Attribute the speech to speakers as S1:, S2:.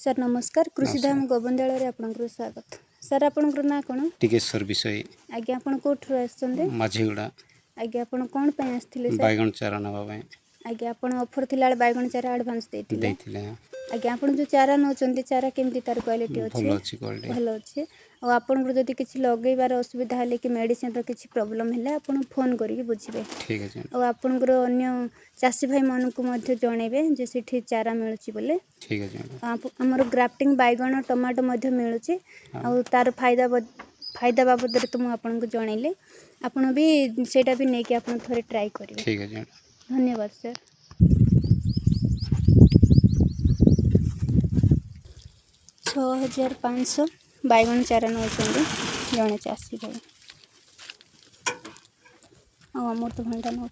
S1: sir नमस्कार कृषिधाम गोबंदाल आपंकर स्वागत सर आपंकर ना कौन
S2: टिकेश्वर विषय
S1: आज्ञा आप कौटू आसते
S2: माझीगुड़ा
S1: आज्ञा आप कौन आसते
S2: बैगन चारा नवा
S1: आज्ञा आप ऑफर थिला बैगन चारा एडवांस देते आज्ञा आप जो चारा नौ चारा केमती तार क्वालिटी अच्छे भल अच्छे आपन जदि किसी लगेबार असुविधा है कि मेडिसिन किसी प्रोब्लेम है आप फोन करके बुझे
S2: ठीक है
S1: और आपणकर अन्य चाषी भाई मन को जनइबे जे से चारा मिलूँ बोले
S2: ठीक है
S1: आमर ग्राफ्टिंग बैगन टमाटो मिलूँ और तार फायदा बाबद तो मुझे जनइले आपड़ भी सेटा भी नहीं आप थे ट्राए करेंगे
S2: ठीक है
S1: धन्यवाद सर 6500 बैगन चारा नौ जड़े चाषी भाई अमृतभंडा नौ